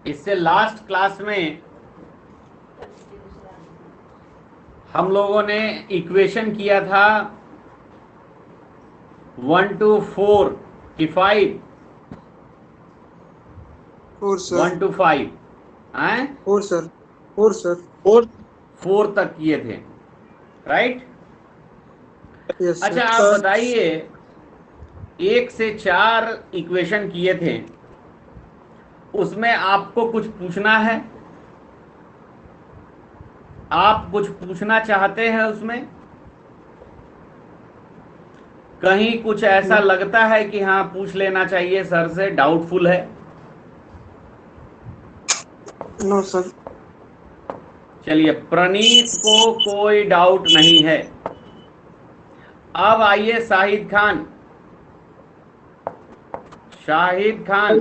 इससे last class में हम लोगों ने इक्वेशन किया था 1 to 4 कि 5 4 सर 1 to 5 हैं 4 सर 4 सर 4 तक किए थे, राइट। यस अच्छा सर। आप बताइए, 1 से 4 इक्वेशन किए थे, उसमें आपको कुछ पूछना है? आप कुछ पूछना चाहते हैं उसमें? कहीं कुछ ऐसा लगता है कि हाँ पूछ लेना चाहिए सर से, डाउटफुल है? No sir. चलिए, प्रणीत को कोई डाउट नहीं है। अब आइए शाहिद खान। Shahid Khan,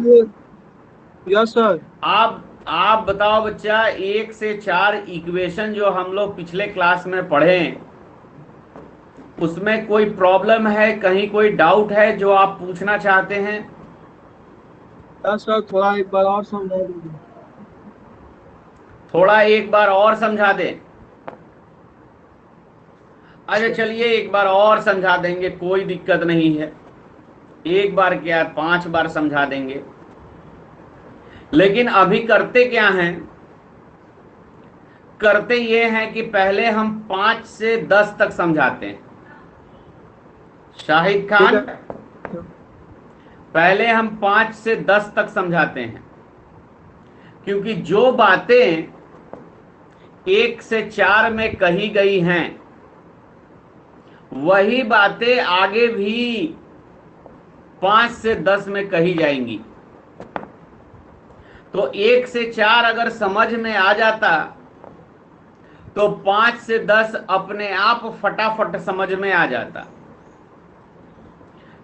yes sir. आप बताओ बच्चा, 1 से 4 इक्वेशन जो हम लोग पिछले क्लास में पढ़े, उसमें कोई प्रॉब्लम है, कहीं कोई डाउट है जो आप पूछना चाहते हैं? यस सर, थोड़ा एक बार और समझा दीजिए। थोड़ा एक बार और समझा दें? अच्छा चलिए, एक बार और समझा देंगे, कोई दिक्कत नहीं है। एक बार क्या, 5 बार समझा देंगे। लेकिन अभी करते क्या हैं, करते ये हैं कि पहले हम 5 से 10 तक समझाते हैं। शाहिद ठीक खान, है। पहले हम 5 से 10 तक समझाते हैं, क्योंकि जो बातें 1 से 4 में कही गई हैं, वही बातें आगे भी 5 से 10 में कही जाएंगी। तो 1 से 4 अगर समझ में आ जाता तो 5 से 10 अपने आप फटाफट समझ में आ जाता।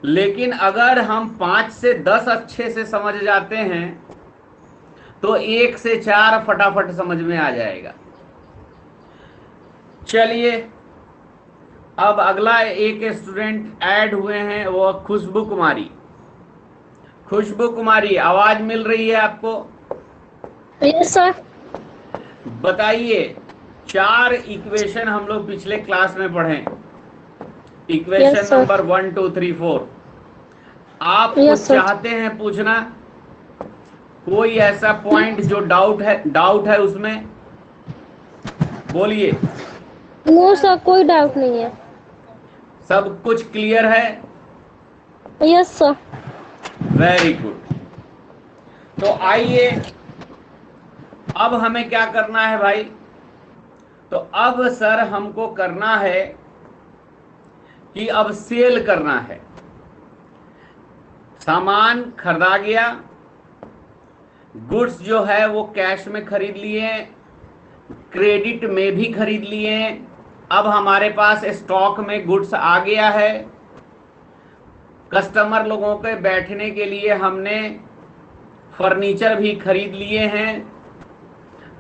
लेकिन अगर हम 5 से 10 अच्छे से समझ जाते हैं तो 1 से 4 फटाफट समझ में आ जाएगा। चलिए, अब अगला एक स्टूडेंट ऐड हुए हैं, वो खुशबू कुमारी। खुशबू कुमारी, आवाज मिल रही है आपको? Yes sir. बताइए, 4 इक्वेशन हम लोग पिछले क्लास में पढ़े, इक्वेशन Yes, sir. नंबर 1 2 3 4। आप Yes, कुछ sir. चाहते हैं पूछना? कोई ऐसा पॉइंट जो डाउट है उसमें? बोलिए। नो सर, कोई डाउट नहीं है। सब कुछ क्लियर है? Yes sir. Very good. तो आइए, अब हमें क्या करना है भाई? तो अब सर हमको करना है कि अब सेल करना है। सामान खरीदा गया, गुड्स जो है वो कैश में खरीद लिए, क्रेडिट में भी खरीद लिए। अब हमारे पास स्टॉक में गुड्स आ गया है। कस्टमर लोगों के बैठने के लिए हमने फर्नीचर भी खरीद लिए हैं।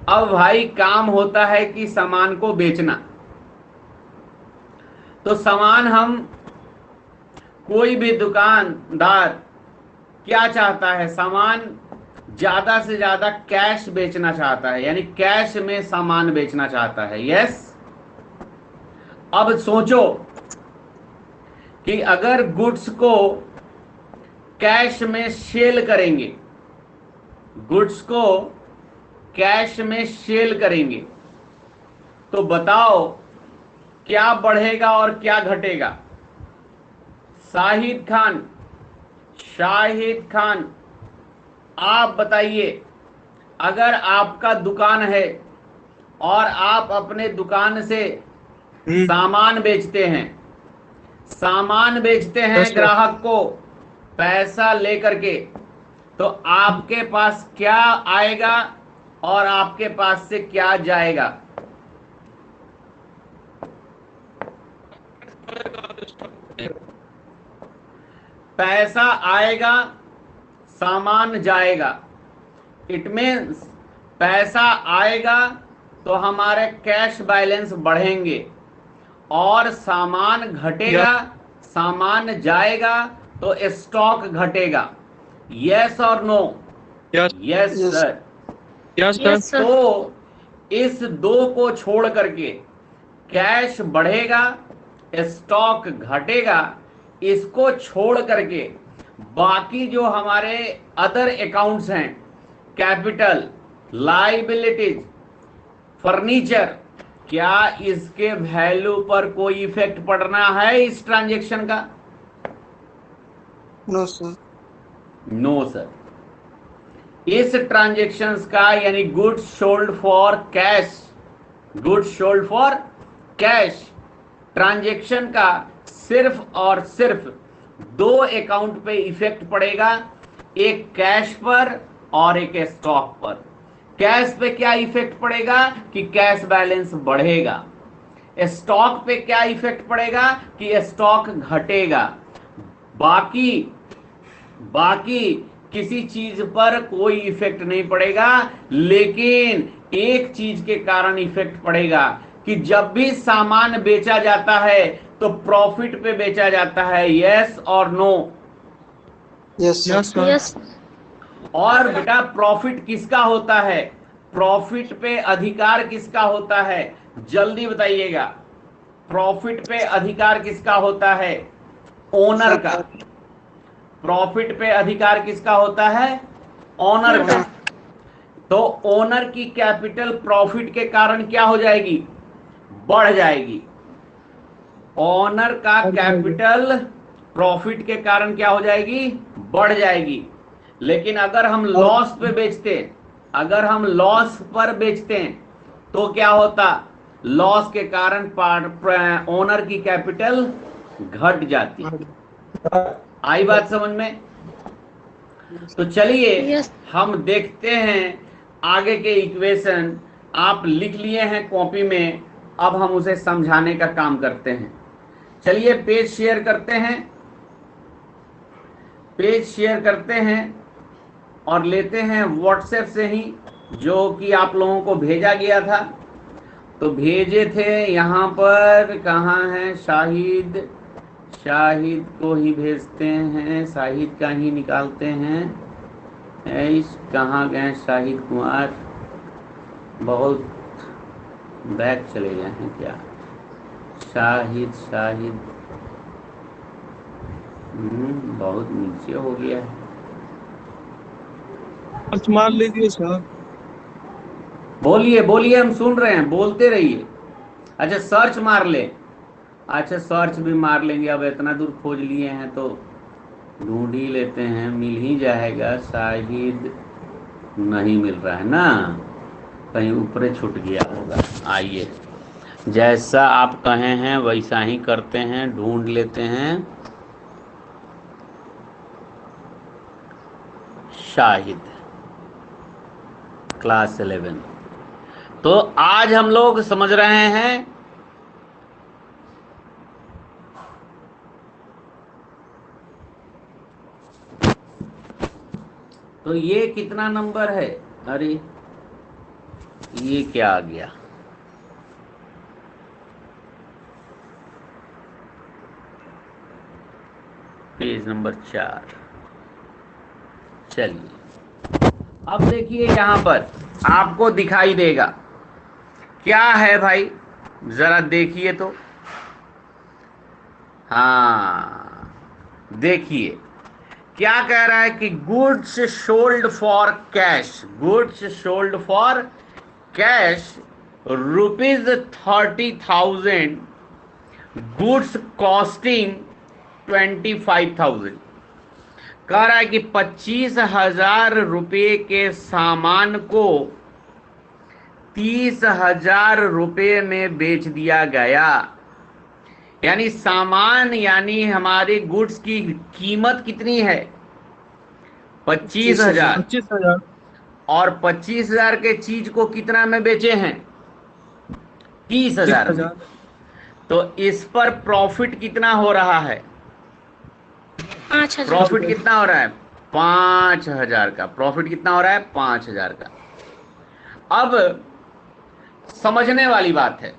अब भाई काम होता है कि सामान को बेचना। तो सामान हम, कोई भी दुकानदार क्या चाहता है, सामान ज्यादा से ज्यादा कैश बेचना चाहता है, यानी कैश में सामान बेचना चाहता है। यस। अब सोचो कि अगर गुड्स को कैश में सेल करेंगे, गुड्स को कैश में सेल करेंगे, तो बताओ क्या बढ़ेगा और क्या घटेगा? शाहिद खान, शाहिद खान, आप बताइए। अगर आपका दुकान है और आप अपने दुकान से सामान बेचते हैं, सामान बेचते हैं ग्राहक को पैसा लेकर के, तो आपके पास क्या आएगा और आपके पास से क्या जाएगा? पैसा आएगा, सामान जाएगा। इट मीन्स पैसा आएगा तो हमारे कैश बैलेंस बढ़ेंगे, और सामान घटेगा, सामान जाएगा तो स्टॉक घटेगा। यस और no? Yes sir. Yes sir. Yes sir. तो इस 2 को छोड़ करके कैश बढ़ेगा, स्टॉक घटेगा, इसको छोड़ करके बाकी जो हमारे अदर अकाउंट्स हैं, कैपिटल, लाइबिलिटीज, फर्नीचर, क्या इसके वैल्यू पर कोई इफेक्ट पड़ना है इस ट्रांजैक्शन का? No sir. No sir. इस ट्रांजैक्शंस का यानी goods sold for cash, goods sold for cash transaction का सिर्फ और सिर्फ 2 अकाउंट पे इफेक्ट पड़ेगा, एक कैश पर और एक स्टॉक पर। कैश पे क्या इफेक्ट पड़ेगा कि कैश बैलेंस बढ़ेगा, स्टॉक पे क्या इफेक्ट पड़ेगा कि स्टॉक घटेगा, बाकी किसी चीज पर कोई इफेक्ट नहीं पड़ेगा। लेकिन एक चीज के कारण इफेक्ट पड़ेगा कि जब भी सामान बेचा जाता है तो प्रॉफिट पे बेचा जाता है, यस और no? Yes sir. Yes sir. Yes. और बेटा प्रॉफिट किसका होता है? प्रॉफिट पे अधिकार किसका होता है? जल्दी बताइएगा, प्रॉफिट पे अधिकार किसका होता है? ओनर का। प्रॉफिट पे अधिकार किसका होता है? ओनर का। तो ओनर की कैपिटल प्रॉफिट के कारण क्या हो जाएगी? बढ़ जाएगी। ओनर का कैपिटल प्रॉफिट के कारण क्या हो जाएगी? बढ़ जाएगी। लेकिन अगर हम लॉस पे बेचते हैं, अगर हम लॉस पर बेचते हैं तो क्या होता? लॉस के कारण ओनर की कैपिटल घट जाती। आई बात समझ में? तो चलिए Yes. हम देखते हैं आगे के इक्वेशन। आप लिख लिए हैं कॉपी में, अब हम उसे समझाने का काम करते हैं। चलिए पेज शेयर करते हैं, पेज शेयर करते हैं और लेते हैं व्हाट्सएप से ही, जो कि आप लोगों को भेजा गया था। तो भेजे थे यहाँ पर, कहाँ है शाहिद? शाहिद को ही भेजते हैं, शाहिद का ही निकालते हैं। कहाँ गए शाहिद कुमार? बहुत बैक चले गए हैं क्या? शाहिद बहुत नीचे हो गया है। सर्च मार लीजिए सर। बोलिए बोलिए, हम सुन रहे हैं, बोलते रहिए। अच्छा सर्च मार ले। अच्छा सर्च भी मार लेंगे, अब इतना दूर खोज लिए हैं तो ढूंढ ही लेते हैं, मिल ही जाएगा। शाहिद नहीं मिल रहा है ना, कहीं ऊपर छूट गया होगा। आइए, जैसा आप कहे हैं वैसा ही करते हैं, ढूंढ लेते हैं। शाहिद क्लास 11। तो आज हम लोग समझ रहे हैं तो ये कितना नंबर है? अरे ये क्या आ गया? Page number 4। चलिए अब देखिए, यहां पर आपको दिखाई देगा क्या है भाई, जरा देखिए तो। हाँ देखिए क्या कह रहा है कि goods sold for cash, goods sold for cash ₹30,000, goods costing 25,000। कह रहा है कि 25,000 रुपये के सामान को 30,000 रुपये में बेच दिया गया। यानी सामान यानी हमारे गुड्स की कीमत कितनी है? 25,000। 25,000। और 25,000 के चीज को कितना में बेचे हैं? 30,000 में। तो इस पर प्रॉफिट कितना हो रहा है? 5,000। प्रॉफिट कितना हो रहा है? 5,000 का। प्रॉफिट कितना हो रहा है? 5,000 का। अब समझने वाली बात है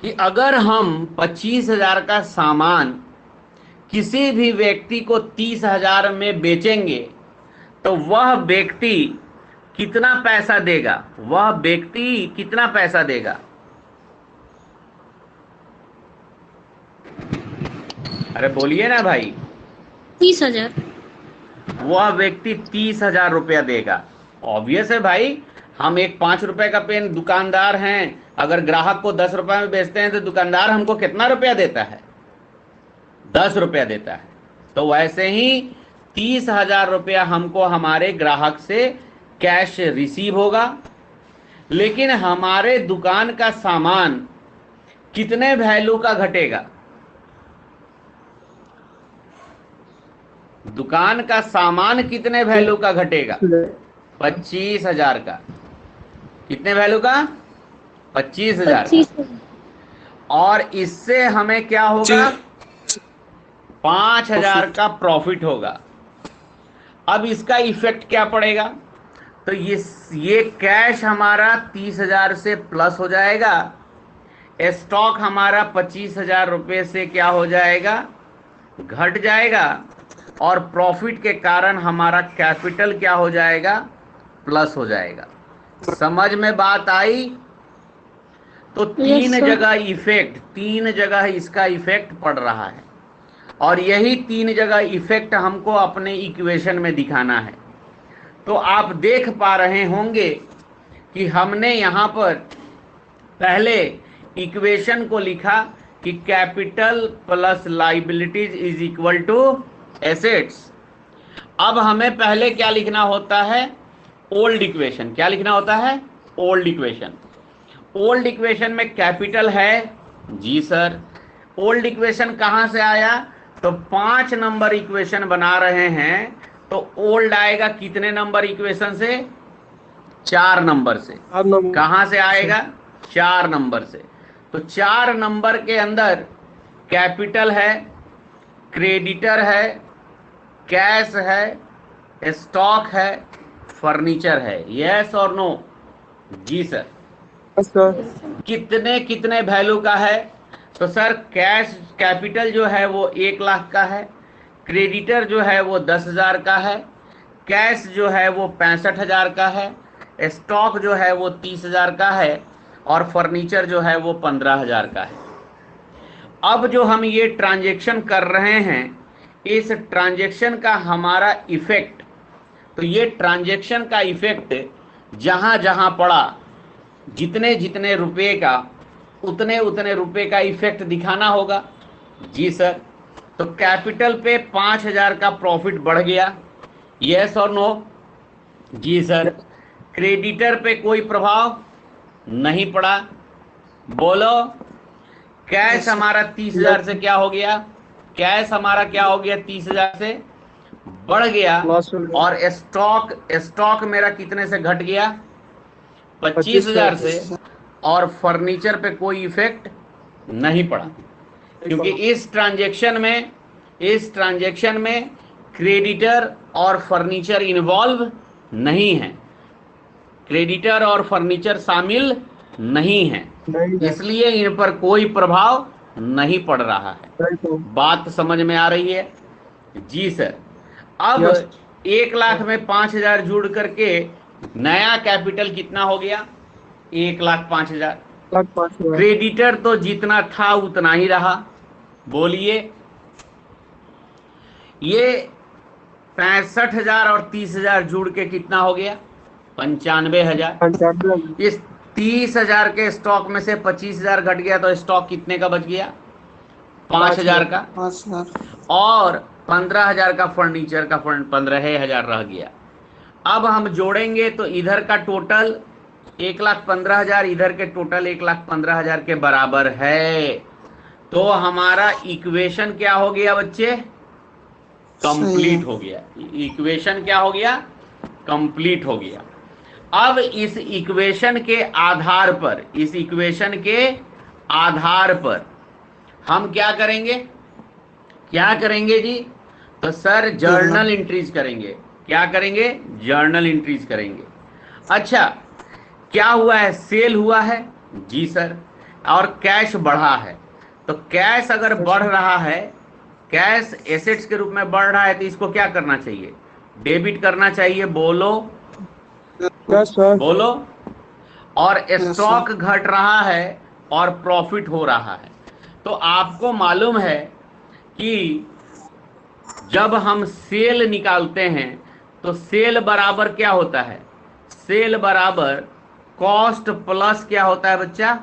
कि अगर हम 25,000 का सामान किसी भी व्यक्ति को 30,000 में बेचेंगे तो वह व्यक्ति कितना पैसा देगा, वह व्यक्ति कितना पैसा देगा? अरे बोलिए ना भाई। 30,000। वह व्यक्ति 30,000 रुपया देगा। ऑब्वियस है भाई, हम एक 5 रुपए का पेन दुकानदार हैं, अगर ग्राहक को 10 रुपए में बेचते हैं तो दुकानदार हमको कितना रुपया देता है? 10 रुपया देता है। तो वैसे ही 30,000 रुपया हमको हमारे ग्राहक से कैश रिसीव होगा, लेकिन हमारे दुकान का सामान कितने वैल्यू का घटेगा? दुकान का सामान कितने वैल्यू का घटेगा? 25,000 का। कितने वैल्यू का? 25,000 का। और इससे हमें क्या होगा? 5,000 का प्रॉफिट होगा। अब इसका इफेक्ट क्या पड़ेगा? तो ये कैश हमारा 30,000 से प्लस हो जाएगा, स्टॉक हमारा 25,000 रुपये से क्या हो जाएगा? घट जाएगा, और प्रॉफिट के कारण हमारा कैपिटल क्या हो जाएगा? प्लस हो जाएगा। समझ में बात आई? तो तीन जगह इसका इफेक्ट पड़ रहा है, और यही 3 जगह इफेक्ट हमको अपने इक्वेशन में दिखाना है। तो आप देख पा रहे होंगे कि हमने यहाँ पर पहले इक्वेशन को लिखा कि capital plus liabilities is equal to assets. अब हमें पहले क्या लिखना होता है? Old equation. क्या लिखना होता है? Old equation. ओल्ड इक्वेशन में कैपिटल है? जी सर। ओल्ड इक्वेशन कहां से आया? तो 5 नंबर इक्वेशन बना रहे हैं, तो ओल्ड आएगा कितने नंबर इक्वेशन से? 4 नंबर से। कहां से आएगा? 4 नंबर से। तो 4 नंबर के अंदर कैपिटल है, क्रेडिटर है, कैश है, स्टॉक है, फर्नीचर है। यस और नो? जी सर। कितने कितने वैल्यू का है? तो सर कैश कैपिटल जो है वो 1 लाख का है, क्रेडिटर जो है वो 10,000 का है, कैश जो है वो 65,000 का है, स्टॉक जो है वो 30,000 का है, और फर्नीचर जो है वो 15,000 का है। अब जो हम ये ट्रांजैक्शन कर रहे हैं, इस ट्रांजैक्शन का हमारा इफेक्ट, तो ये ट्रांजैक्शन का इफेक्ट जहां जहां पड़ा, जितने जितने रुपए का उतने उतने रुपए का इफेक्ट दिखाना होगा। जी सर। तो कैपिटल पे 5,000 का प्रॉफिट बढ़ गया। यस और नो? जी सर। क्रेडिटर पे कोई प्रभाव नहीं पड़ा। बोलो। कैश हमारा 30,000 से क्या हो गया? कैश हमारा क्या हो गया? 30,000 से बढ़ गया, और स्टॉक मेरा कितने से घट गया? 25,000 से। और फर्नीचर पे कोई इफेक्ट नहीं पड़ा, क्योंकि इस ट्रांजैक्शन में क्रेडिटर और फर्नीचर इन्वॉल्व नहीं है, क्रेडिटर और फर्नीचर शामिल नहीं है, इसलिए इन पर कोई प्रभाव नहीं पड़ रहा है। बात समझ में आ रही है? जी सर। अब 1 लाख में 5,000 जोड़ करके नया कैपिटल कितना हो गया? 1,05,000। क्रेडिटर तो जितना था उतना ही रहा। बोलिए। ये 65,000 और 30,000 जोड़ के कितना हो गया? 95,000। इस 30,000 के स्टॉक में से 25,000 घट गया, तो स्टॉक कितने का बच गया? 5,000 का। और 15,000 का फर्नीचर का 15,000 रह गया। अब हम जोड़ेंगे तो इधर का टोटल 1,15,000, इधर के टोटल 1,15,000 के बराबर है। तो हमारा इक्वेशन क्या हो गया बच्चे? कंप्लीट हो गया। इक्वेशन क्या हो गया? कंप्लीट हो गया। अब इस इक्वेशन के आधार पर हम क्या करेंगे जी? तो सर जर्नल एंट्रीज करेंगे। क्या करेंगे? जर्नल एंट्रीज करेंगे। अच्छा, क्या हुआ है? सेल हुआ है। जी सर। और कैश बढ़ा है। तो कैश अगर बढ़ रहा है, कैश एसेट्स के रूप में बढ़ रहा है, तो इसको क्या करना चाहिए? डेबिट करना चाहिए। बोलो। Yes sir. बोलो। और Yes, स्टॉक घट रहा है और प्रॉफिट हो रहा है। तो आपको मालूम है कि जब हम सेल निकालते हैं तो सेल बराबर क्या होता है? सेल बराबर कॉस्ट प्लस क्या होता है बच्चा?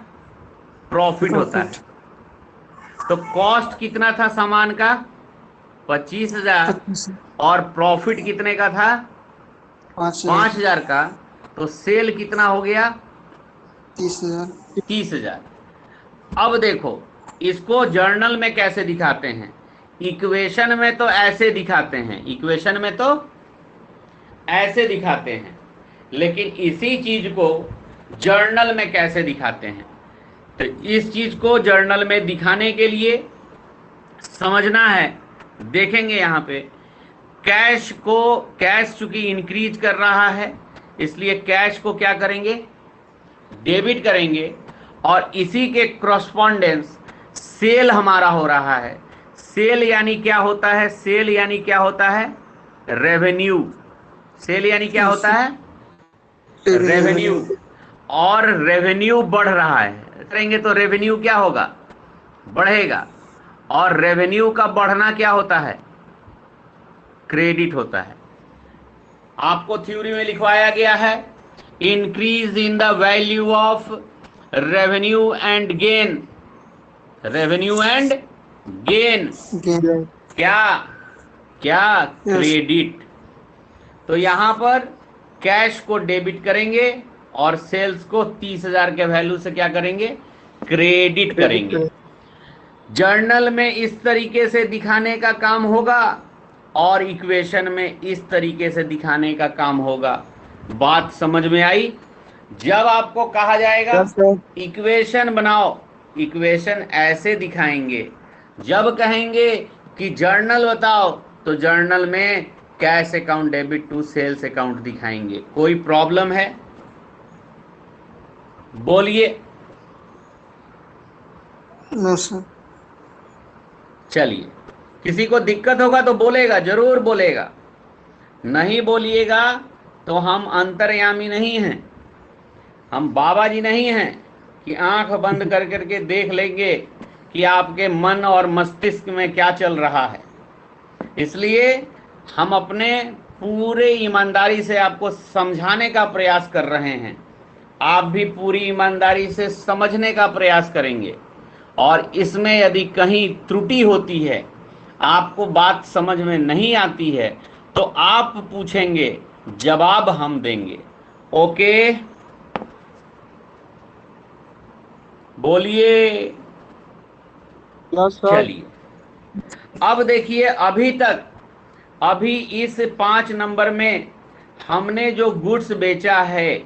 प्रॉफिट होता है। तो कॉस्ट कितना था सामान का? 25,000। 25, और प्रॉफिट कितने का था? 5,000, 5,000 का। तो सेल कितना हो गया? 30,000, 30,000। अब देखो इसको जर्नल में कैसे दिखाते हैं? इक्वेशन में तो ऐसे दिखाते हैं, इक्वेशन में तो ऐसे दिखाते हैं, लेकिन इसी चीज को जर्नल में कैसे दिखाते हैं? तो इस चीज को जर्नल में दिखाने के लिए समझना है। देखेंगे यहाँ पे कैश चूंकि इंक्रीज कर रहा है, इसलिए कैश को क्या करेंगे? डेबिट करेंगे। और इसी के क्रॉसपॉन्डेंस सेल हमारा हो रहा है। सेल यानी क्या होता है? सेल यानी क्या होता है? रेवेन्यू। सेल यानी क्या होता है? रेवेन्यू। और रेवेन्यू बढ़ रहा है, करेंगे तो रेवेन्यू क्या होगा? बढ़ेगा। और रेवेन्यू का बढ़ना क्या होता है? क्रेडिट होता है। आपको थ्योरी में लिखवाया गया है increase in the value of revenue and gain. Revenue and gain gain, क्या क्या? क्रेडिट। तो यहां पर कैश को डेबिट करेंगे और सेल्स को 30,000 के वैल्यू से क्या करेंगे? क्रेडिट करेंगे। जर्नल में इस तरीके से दिखाने का काम होगा और इक्वेशन में इस तरीके से दिखाने का काम होगा। बात समझ में आई? जब आपको कहा जाएगा यस सर। इक्वेशन बनाओ, इक्वेशन ऐसे दिखाएंगे। जब कहेंगे कि जर्नल बताओ तो जर्नल में cash account debit to sales account दिखाएंगे। कोई प्रॉब्लम है? बोलिए। no sir, चलिए, किसी को दिक्कत होगा तो बोलेगा, जरूर बोलेगा। नहीं बोलिएगा तो हम अंतर्यामी नहीं हैं, हम बाबा जी नहीं हैं कि आंख बंद कर करके देख लेंगे कि आपके मन और मस्तिष्क में क्या चल रहा है। इसलिए हम अपने पूरे ईमानदारी से आपको समझाने का प्रयास कर रहे हैं। आप भी पूरी ईमानदारी से समझने का प्रयास करेंगे। और इसमें यदि कहीं त्रुटि होती है, आपको बात समझ में नहीं आती है, तो आप पूछेंगे, जवाब हम देंगे। ओके, बोलिए। Yes sir. चलिए, अब देखिए अभी इस 5 नंबर में हमने जो गुड्स बेचा है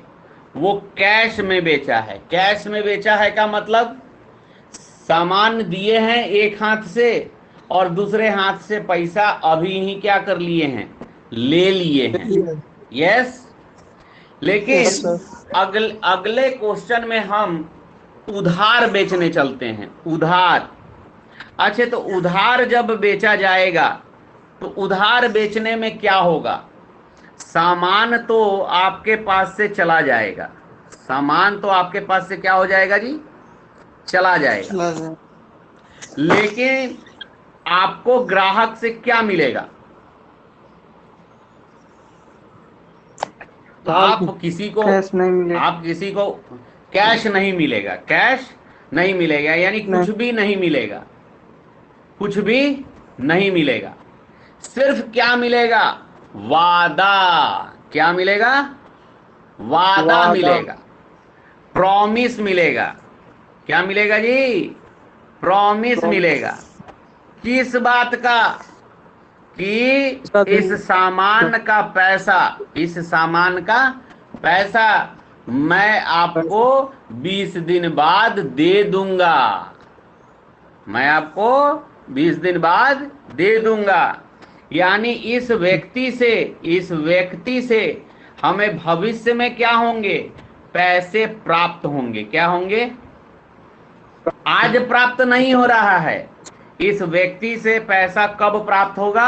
वो कैश में बेचा है। कैश में बेचा है का मतलब सामान दिए हैं एक हाथ से और दूसरे हाथ से पैसा अभी ही क्या कर लिए हैं? ले लिए हैं। यस। लेकिन Yes, sir. अगले क्वेश्चन में हम उधार बेचने चलते हैं। उधार। अच्छा, तो उधार जब बेचा जाएगा तो उधार बेचने में क्या होगा? सामान तो आपके पास से चला जाएगा। सामान तो आपके पास से क्या हो जाएगा जी? चला जाएगा। चला जाए, लेकिन आपको ग्राहक से क्या मिलेगा? आप किसी को कैश नहीं मिलेगा, आप किसी को कैश नहीं मिलेगा। कैश नहीं मिलेगा यानी कुछ भी नहीं मिलेगा। कुछ भी नहीं मिलेगा। सिर्फ क्या मिलेगा? वादा। क्या मिलेगा? वादा मिलेगा। प्रॉमिस मिलेगा। क्या मिलेगा जी? प्रॉमिस मिलेगा। किस बात का? कि इस सामान का पैसा, इस सामान का पैसा मैं आपको 20 दिन बाद दे दूंगा। मैं आपको 20 दिन बाद दे दूंगा। यानी इस व्यक्ति से हमें भविष्य में क्या होंगे? पैसे प्राप्त होंगे। क्या होंगे? आज प्राप्त नहीं हो रहा है। इस व्यक्ति से पैसा कब प्राप्त होगा?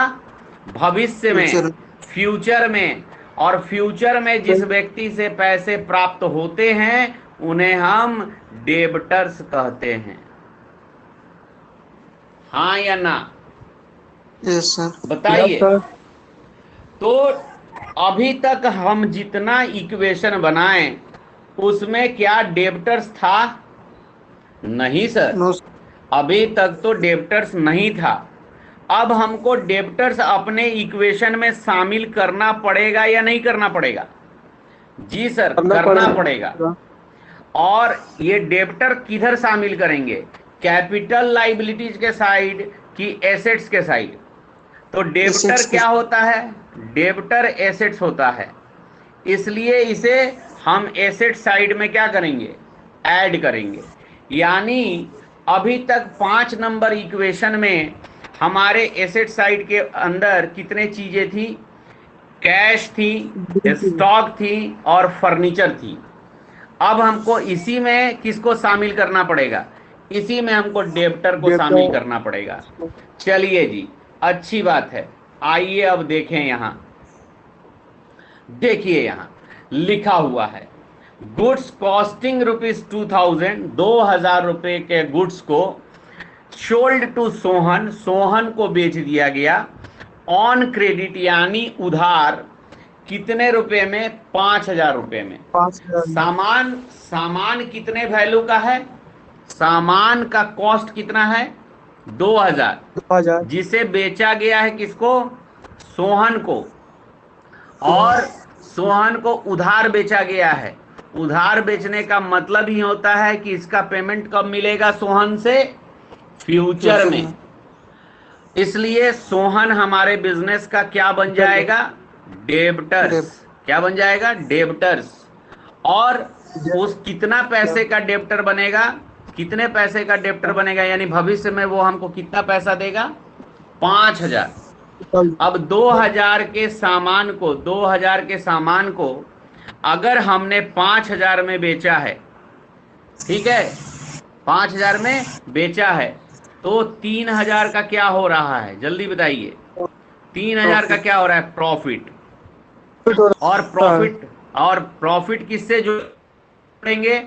भविष्य में, Future. फ्यूचर में। और फ्यूचर में जिस व्यक्ति से पैसे प्राप्त होते हैं उन्हें हम डेब्टर्स कहते हैं। हाँ या ना? Yes sir. यस बताइए। सर। तो अभी तक हम जितना इक्वेशन बनाए उसमें क्या डेब्टर्स था? नहीं सर, नो अभी तक तो डेब्टर्स नहीं था। अब हमको डेब्टर्स अपने इक्वेशन में शामिल करना पड़ेगा या नहीं करना पड़ेगा? जी सर, करना पड़ेगा। और ये डेब्टर किधर शामिल करेंगे? कैपिटल लाइबिलिटीज के साइड कि एसेट्स के साइड? तो डेब्टर Assets के क्या होता है? डेब्टर एसेट्स होता है, इसलिए इसे हम एसेट साइड में क्या करेंगे? ऐड करेंगे। यानी अभी तक 5 नंबर इक्वेशन में हमारे एसेट साइड के अंदर कितने चीजें थी? कैश थी, स्टॉक थी और फर्नीचर थी। अब हमको इसी में किसको शामिल करना पड़ेगा? इसी में हमको डेब्टर को शामिल करना पड़ेगा। चलिए जी, अच्छी बात है। आइए अब देखें, यहां देखिए, यहां लिखा हुआ है गुड्स कॉस्टिंग ₹2000, 2000 रुपए के गुड्स को सोल्ड टू सोहन, सोहन को बेच दिया गया ऑन क्रेडिट यानी उधार। कितने रुपए में? 5000 रुपए में। 5,000। सामान कितने वैल्यू का है? सामान का कॉस्ट कितना है? 2000, 2,000। जिसे बेचा गया है किसको? सोहन को। और सोहन को उधार बेचा गया है। उधार बेचने का मतलब ही होता है कि इसका पेमेंट कब मिलेगा सोहन से? फ्यूचर में। इसलिए सोहन हमारे बिजनेस का क्या बन जाएगा? डेब्टर्स। क्या बन जाएगा? डेब्टर्स। और उस कितना पैसे का डेब्टर बनेगा? कितने पैसे का डेब्टर बनेगा? यानी भविष्य में वो हमको कितना पैसा देगा? 5000। अब 2000 के सामान को 2000 के सामान को अगर हमने 5000 में बेचा है, ठीक है, 5000 में बेचा है, तो 3000 का क्या हो रहा है? जल्दी बताइए। 3000 का क्या हो रहा है? प्रॉफिट। और प्रॉफिट किससे जोड़ेंगे?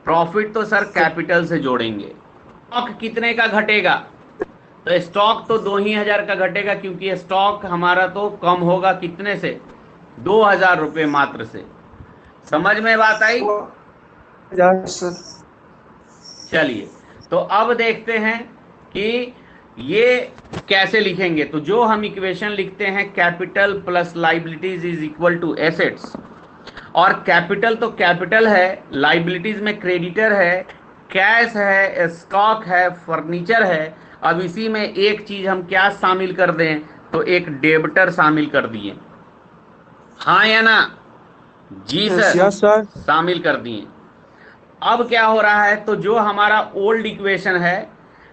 प्रॉफिट तो सर कैपिटल से जोड़ेंगे। स्टॉक कितने का घटेगा? तो स्टॉक तो 2000 का घटेगा, क्योंकि स्टॉक हमारा तो कम होगा कितने से? 2000 रुपए मात्र से। समझ में बात आई? सर। चलिए, तो अब देखते हैं कि ये कैसे लिखेंगे। तो जो हम इक्वेशन लिखते हैं, capital plus liabilities is equal to assets. और कैपिटल तो कैपिटल है, लाइबिलिटीज में क्रेडिटर है, कैश है, स्टॉक है, फर्नीचर है। अब इसी में एक चीज हम क्या शामिल कर दें? तो एक डेब्टर शामिल कर दिए। हाँ या ना? जी सर, यस सर। शामिल कर दिए। अब क्या हो रहा है? तो जो हमारा ओल्ड इक्वेशन है,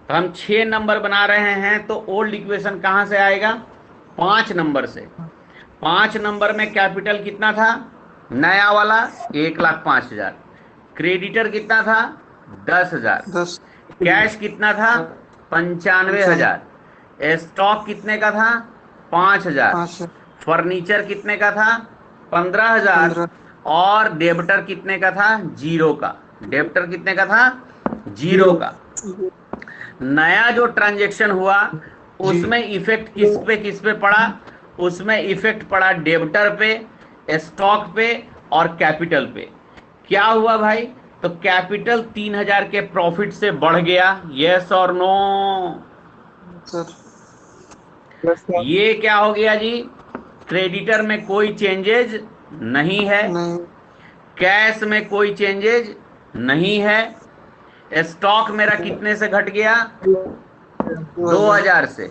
तो हम 6 नंबर बना रहे हैं, तो ओल्ड इक्वेशन कहां से आएगा? 5 नंबर से। 5 नंबर में कैपिटल कितना था? नया वाला 1,05,000। क्रेडिटर कितना था? 10,000। 10 कैश कितना था? 95,000। स्टॉक कितने का था? 5,000। 5 फर्नीचर कितने का था? 15,000। 15 और डेब्टर कितने का था? 0 का। डेब्टर कितने का था? 0 का। नया जो ट्रांजैक्शन हुआ उसमें इफेक्ट किस पे पड़ा? उसमें इफेक्ट पड़ा डेब्टर पे, स्टॉक पे और कैपिटल पे। क्या हुआ भाई? तो कैपिटल 3000 के प्रॉफिट से बढ़ गया। यस और नो? सर। ये क्या हो गया जी? क्रेडिटर में कोई चेंजेज नहीं है, नहीं। कैश में कोई चेंजेज नहीं है, स्टॉक मेरा कितने से घट गया? 2000 से।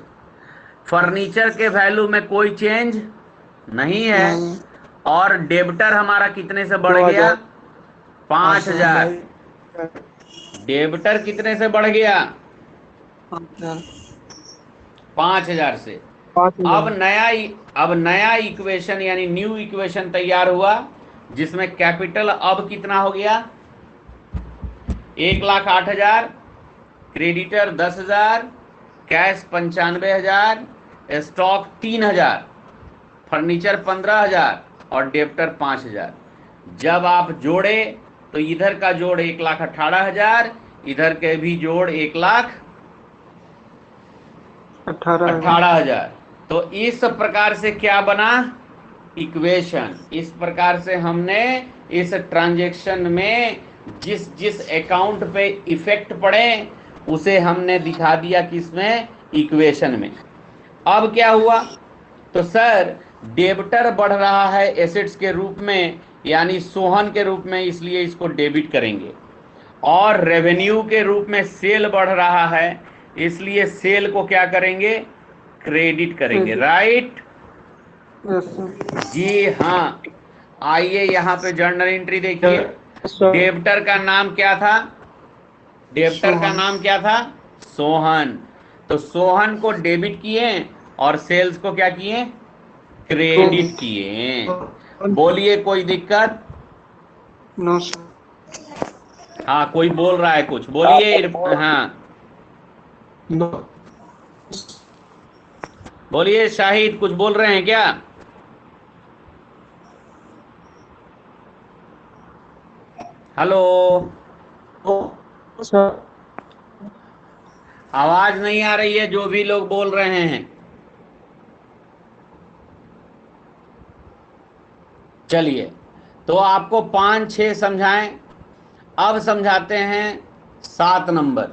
फर्नीचर के वैल्यू में कोई चेंज नहीं है। नहीं। और डेब्टर हमारा कितने से बढ़ गया? 5000। डेब्टर कितने से बढ़ गया? 5000 से। अब नया इक्वेशन यानी न्यू इक्वेशन तैयार हुआ, जिसमें कैपिटल अब कितना हो गया? 1,08,000, क्रेडिटर 10,000, कैश 95,000, स्टॉक 3,000, फर्नीचर 15,000 और डेब्टर 5,000। जब आप जोड़े तो इधर का जोड़ 1,18,000, इधर के भी जोड़ 1,18,000। तो इस प्रकार से क्या बना इक्वेशन। इस प्रकार से हमने इस ट्रांजैक्शन में जिस जिस अकाउंट पे इफेक्ट पड़े उसे हमने दिखा दिया किसमें, इक्वेशन में। अब क्या हुआ, तो सर डेबिटर बढ़ रहा है एसेट्स के रूप में, यानी सोहन के रूप में, इसलिए इसको डेबिट करेंगे। और रेवेन्यू के रूप में सेल बढ़ रहा है, इसलिए सेल को क्या करेंगे, क्रेडिट करेंगे। Right yes sir. जी हाँ। आइए यहाँ पे जर्नल एंट्री देखिए। डेब्टर का नाम क्या था, डेब्टर का सोहन। नाम क्या था, सोहन। तो सोहन को डेबिट किए और सेल्स को क्या किए, क्रेडिट किए। बोलिए कोई दिक्कत। No sir. हाँ कोई बोल रहा है कुछ, बोलिए। हाँ नो। बोलिए शाहिद, कुछ बोल रहे हैं क्या। हेलो, सर आवाज नहीं आ रही है जो भी लोग बोल रहे हैं। चलिए, तो आपको 5 6 समझाएं। अब समझाते हैं 7 नंबर।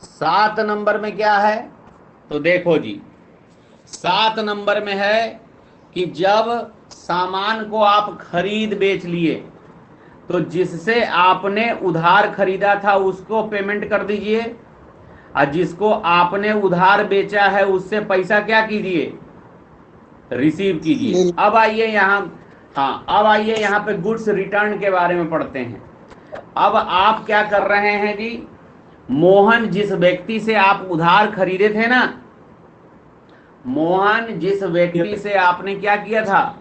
7 नंबर में क्या है, तो देखो जी, 7 नंबर में है कि जब सामान को आप खरीद बेच लिए तो जिससे आपने उधार खरीदा था उसको पेमेंट कर दीजिए, और जिसको आपने उधार बेचा है उससे पैसा क्या कीजिए, रिसीव कीजिए। अब आइए यहाँ, हाँ अब आइए यहाँ पे गुड्स रिटर्न के बारे में पढ़ते हैं। अब आप क्या कर रहे हैं जी, मोहन जिस व्यक्ति से आप उधार खरीदे थे ना, मोहन जिस व्यक्ति से आपने क्या किया था,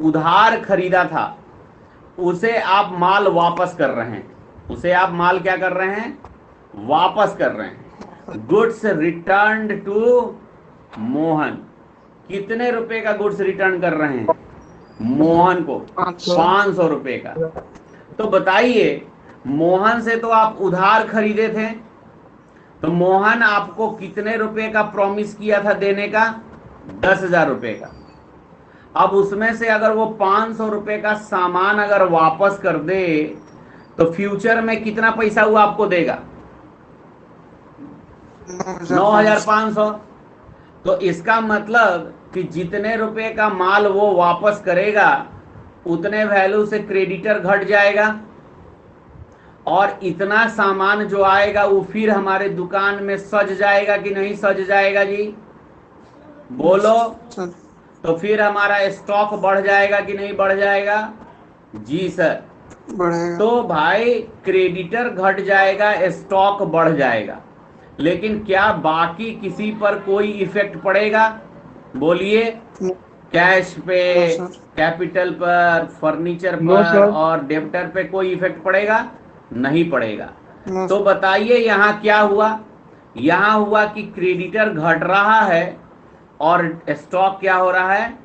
उधार खरीदा था, उसे आप माल वापस कर रहे हैं। उसे आप माल क्या कर रहे हैं, वापस कर रहे हैं। Goods return to Mohan. कितने रुपए का गुड्स रिटर्न कर रहे हैं, मोहन को 500 रुपए का। तो बताइए, मोहन से तो आप उधार खरीदे थे, तो मोहन आपको कितने रुपए का प्रॉमिस किया था देने का, 10,000 रुपए का। अब उसमें से अगर वो 500 रुपए का सामान अगर वापस कर दे तो फ्यूचर में कितना पैसा वो आपको देगा, 9,500। तो इसका मतलब कि जितने रुपए का माल वो वापस करेगा उतने वैल्यू से क्रेडिटर घट जाएगा, और इतना सामान जो आएगा वो फिर हमारे दुकान में सज जाएगा कि नहीं सज जाएगा जी, बोलो। तो फिर हमारा स्टॉक बढ़ जाएगा कि नहीं बढ़ जाएगा, जी सर बढ़ेगा। तो भाई क्रेडिटर घट जाएगा, स्टॉक बढ़ जाएगा, लेकिन क्या बाकी किसी पर कोई इफेक्ट पड़ेगा, बोलिए। कैश पे, कैपिटल पर, फर्नीचर पर और डेब्टर पे कोई इफेक्ट पड़ेगा, नहीं पड़ेगा। तो बताइए यहाँ क्या हुआ, यहाँ हुआ कि क्रेडिटर घट रहा है और स्टॉक क्या हो रहा है,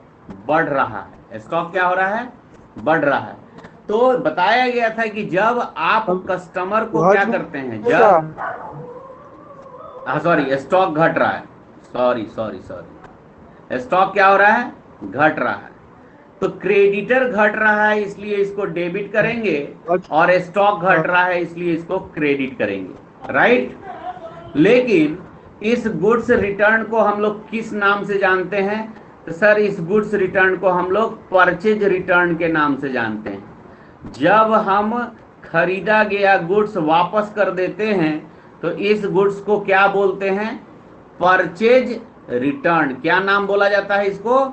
बढ़ रहा है। स्टॉक क्या हो रहा है, बढ़ रहा है। तो बताया गया था कि जब आप कस्टमर को क्या करते हैं, जब सॉरी स्टॉक घट रहा है, सॉरी स्टॉक क्या हो रहा है, घट रहा है। तो क्रेडिटर घट रहा है इसलिए इसको डेबिट करेंगे, और स्टॉक घट रहा है इसलिए इसको क्रेडिट करेंगे। राइट। लेकिन इस गुड्स रिटर्न को हम लोग किस नाम से जानते हैं, तो सर इस गुड्स रिटर्न को हम लोग परचेज रिटर्न के नाम से जानते हैं। जब हम खरीदा गया गुड्स वापस कर देते हैं तो इस गुड्स को क्या बोलते हैं, परचेज रिटर्न। क्या नाम बोला जाता है इसको,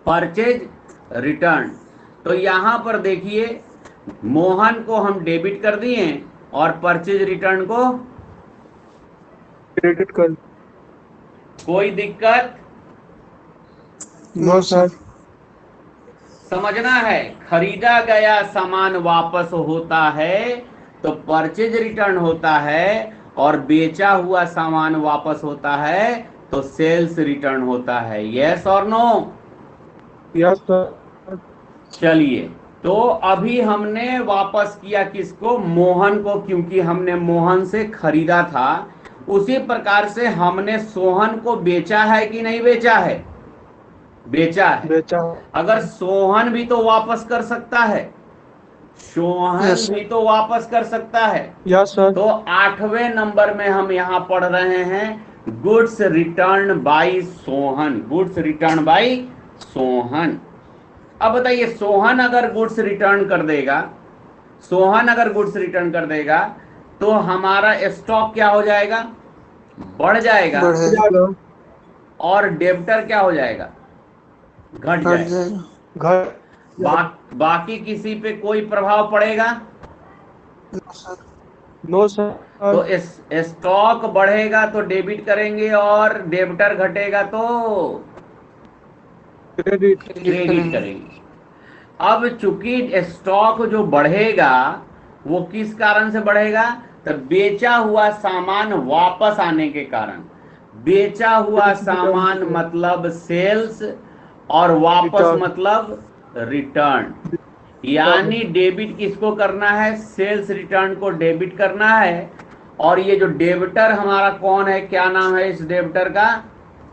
परचेज रिटर्न। तो यहां पर देखिए, मोहन को हम डेबिट कर दिए और परचेज रिटर्न को क्रेडिट कर। कोई दिक्कत, नो सर। समझना है, खरीदा गया सामान वापस होता है तो परचेज रिटर्न होता है, और बेचा हुआ सामान वापस होता है तो सेल्स रिटर्न होता है। यस और नो, यस सर। चलिए, तो अभी हमने वापस किया किसको? मोहन को, क्योंकि हमने मोहन से खरीदा था। उसी प्रकार से हमने सोहन को बेचा है कि नहीं बेचा है? बेचा है। बेचा। अगर सोहन भी तो वापस कर सकता है, सोहन यस भी तो वापस कर सकता है। Yes sir. तो 8वें नंबर में हम यहां पढ़ रहे हैं goods return by Sohan, goods return by Sohan. अब बताइए, सोहन अगर गुड्स रिटर्न कर देगा, सोहन अगर गुड्स रिटर्न कर देगा तो हमारा स्टॉक क्या हो जाएगा? बढ़ जाएगा। बढ़ेगा, जाएगा। और डेब्टर क्या हो जाएगा? घट घट जाएगा। जाएगा। घर। बाकी किसी पे कोई प्रभाव पड़ेगा? No sir. No sir. तो स्टॉक बढ़ेगा तो डेबिट करेंगे, और डेब्टर घटेगा तो क्रेडिट। क्रेडिट करेंगे। अब चूंकि स्टॉक जो बढ़ेगा वो किस कारण से बढ़ेगा? तो बेचा हुआ सामान वापस आने के कारण। बेचा हुआ सामान मतलब सेल्स, और वापस रिटर्न। मतलब रिटर्न। यानी डेबिट किसको करना है? सेल्स रिटर्न को डेबिट करना है। और ये जो डेबिटर हमारा कौन है, क्या नाम है इस डेबिटर का?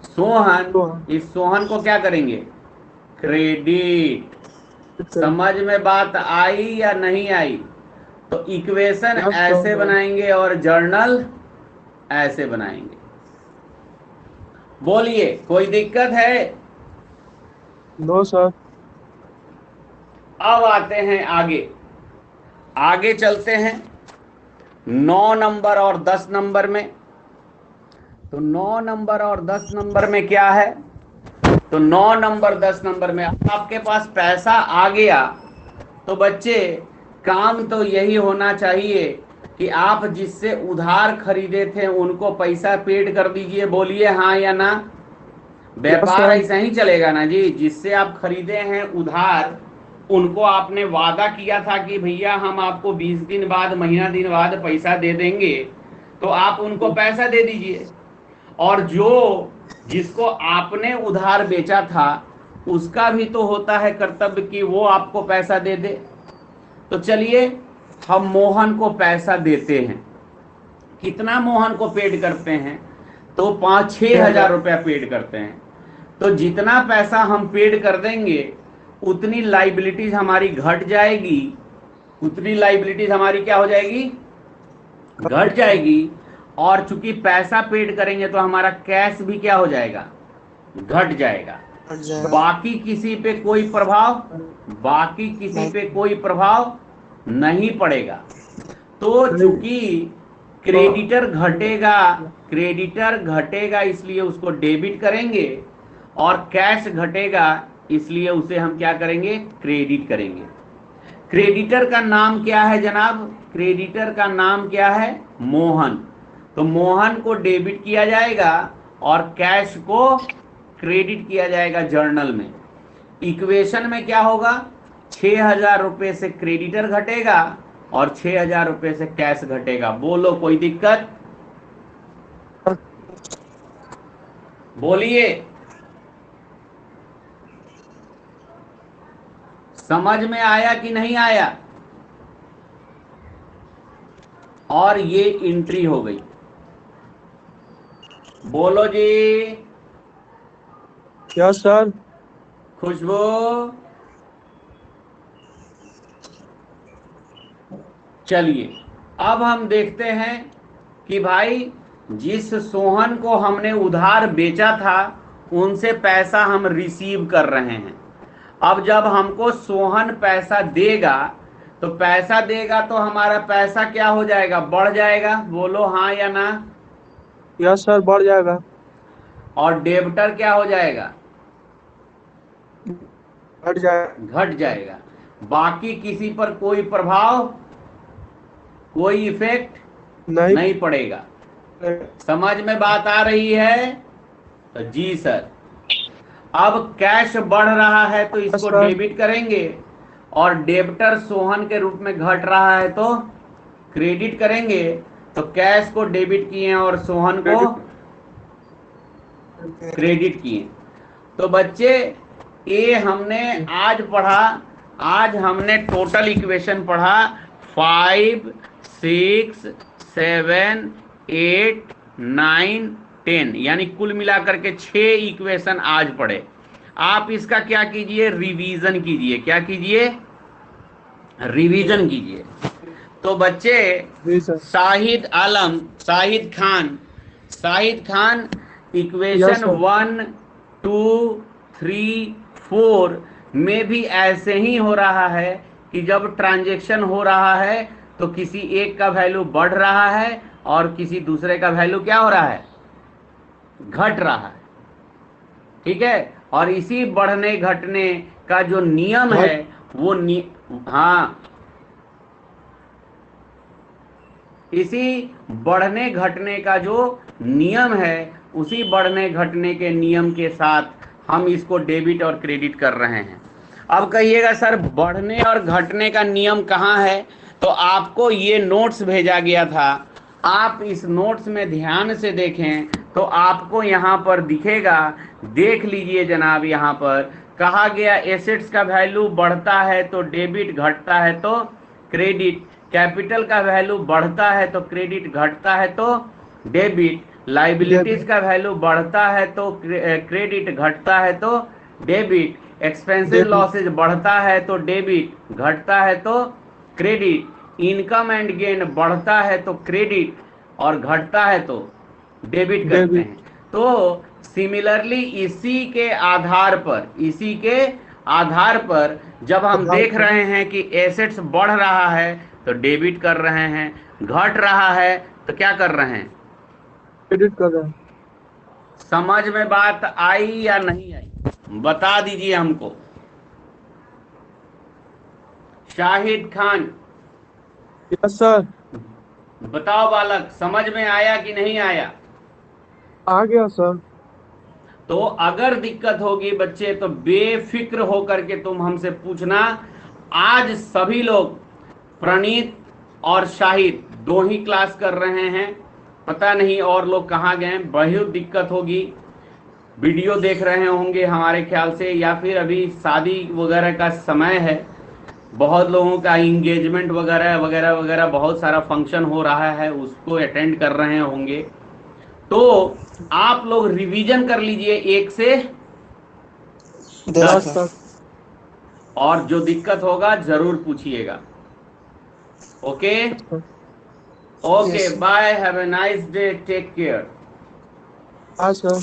सोहन। इस सोहन को क्या करेंगे? क्रेडिट। समझ में बात आई या नहीं आई? तो इक्वेशन यस ऐसे सर। बनाएंगे और जर्नल ऐसे बनाएंगे। बोलिए, कोई दिक्कत है? No sir. अब आते हैं आगे, आगे चलते हैं 9 नंबर और 10 नंबर में। तो 9 नंबर और 10 नंबर में क्या है? तो 9 नंबर 10 नंबर में आपके पास पैसा आ गया, तो बच्चे काम तो यही होना चाहिए कि आप जिससे उधार खरीदे थे उनको पैसा पेड कर दीजिए। बोलिए हाँ या ना? व्यापार सर। ऐसा ही चलेगा ना जी? जिससे आप खरीदे हैं उधार, उनको आपने वादा किया था कि भैया हम आपको 20 दिन बाद, महीना दिन बाद पैसा दे देंगे, तो आप उनको पैसा दे दीजिए। और जो जिसको आपने उधार बेचा था उसका भी तो होता है कर्तव्य कि वो आपको पैसा दे दे। तो चलिए, हम मोहन को पैसा देते हैं। कितना मोहन को पेड करते हैं? तो 5-6 हजार रुपया पेड करते हैं। तो जितना पैसा हम पेड कर देंगे उतनी लाइबिलिटीज हमारी घट जाएगी। उतनी लाइबिलिटीज हमारी क्या हो जाएगी? घट जाएगी। और चूंकि पैसा पेड करेंगे तो हमारा कैश भी क्या हो जाएगा? घट जाएगा। घट जाएगा। बाकी किसी पे कोई प्रभाव, बाकी किसी पे कोई प्रभाव नहीं पड़ेगा। तो चूंकि क्रेडिटर घटेगा, क्रेडिटर घटेगा इसलिए उसको डेबिट करेंगे, और कैश घटेगा इसलिए उसे हम क्या करेंगे? क्रेडिट करेंगे। क्रेडिटर का नाम क्या है जनाब? क्रेडिटर का नाम क्या है? मोहन। तो मोहन को डेबिट किया जाएगा और कैश को क्रेडिट किया जाएगा जर्नल में। इक्वेशन में क्या होगा? 6,000 रुपए से क्रेडिटर घटेगा और 6,000 रुपए से कैश घटेगा। बोलो, कोई दिक्कत? बोलिए, समझ में आया कि नहीं आया? और ये एंट्री हो गई। बोलो जी। Yes sir. खुशबू, चलिए अब हम देखते हैं कि भाई जिस सोहन को हमने उधार बेचा था उनसे पैसा हम रिसीव कर रहे हैं। अब जब हमको सोहन पैसा देगा तो पैसा देगा तो हमारा पैसा क्या हो जाएगा? बढ़ जाएगा। बोलो हाँ या ना? यस सर, बढ़ जाएगा। और डेब्टर क्या हो जाएगा? घट जाएगा। घट जाएगा। बाकी किसी पर कोई प्रभाव, कोई इफेक्ट नहीं पड़ेगा। समझ में बात आ रही है? तो जी सर। अब कैश बढ़ रहा है तो इसको डेबिट करेंगे, और डेब्टर सोहन के रूप में घट रहा है तो क्रेडिट करेंगे। तो कैश को डेबिट किए और सोहन को क्रेडिट किए। तो बच्चे ये हमने आज पढ़ा आज हमने टोटल इक्वेशन पढ़ा 5, 6, 7, 8, 9, 10, यानी कुल मिलाकर के 6 इक्वेशन आज पढ़े। आप इसका क्या कीजिए, रिवीजन कीजिए। क्या कीजिए, रिवीजन कीजिए। तो बच्चे, जी sir. Shahid Khan Yes, equation sir. 1, 2, 3, 4 में भी ऐसे ही हो रहा है कि जब ट्रांजैक्शन हो रहा है तो किसी एक का वैल्यू बढ़ रहा है और किसी दूसरे का वैल्यू क्या हो रहा है, घट रहा है। ठीक है, और इसी बढ़ने घटने का जो नियम है वो हाँ, इसी बढ़ने घटने का जो नियम है, उसी बढ़ने घटने के नियम के साथ हम इसको डेबिट और क्रेडिट कर रहे हैं। अब कहिएगा सर बढ़ने और घटने का नियम कहाँ है? तो आपको ये नोट्स भेजा गया था, आप इस नोट्स में ध्यान से देखें तो आपको यहाँ पर दिखेगा, देख लीजिए जनाब। यहाँ पर कहा गया एसेट्स का वैल्यू बढ़ता है तो डेबिट, घटता है तो क्रेडिट। कैपिटल का वैल्यू बढ़ता है तो क्रेडिट, घटता है तो डेबिट। लाइबिलिटीज का वैल्यू बढ़ता है तो क्रेडिट, घटता है तो डेबिट। एक्सपेंसिव लॉसेज बढ़ता है तो डेबिट, घटता है तो क्रेडिट। इनकम एंड गेन बढ़ता है तो क्रेडिट और घटता है तो डेबिट करते हैं। तो सिमिलरली इसी के आधार पर जब हम देख रहे हैं कि एसेट्स बढ़ रहा है तो डेबिट कर रहे हैं, घट रहा है तो क्या कर रहे हैं, क्रेडिट कर रहे हैं। समझ में बात आई या नहीं आई, बता दीजिए हमको। Shahid Khan, yes sir. बताओ बालक, समझ में आया कि नहीं आया? आ गया सर। तो अगर दिक्कत होगी बच्चे तो बेफिक्र होकर के तुम हमसे पूछना। आज सभी लोग, प्रणीत और शाहिद, 2 ही क्लास कर रहे हैं, पता नहीं और लोग कहाँ गए। बहुत दिक्कत होगी, वीडियो देख रहे होंगे हमारे ख्याल से, या फिर अभी शादी वगैरह का समय है, बहुत लोगों का इंगेजमेंट वगैरह वगैरह वगैरह, बहुत सारा फंक्शन हो रहा है, उसको अटेंड कर रहे होंगे। तो आप लोग रिवीजन कर लीजिए 1 से 10, और जो दिक्कत होगा जरूर पूछिएगा। Okay okay, bye, have a nice day, take care. हाँ सर।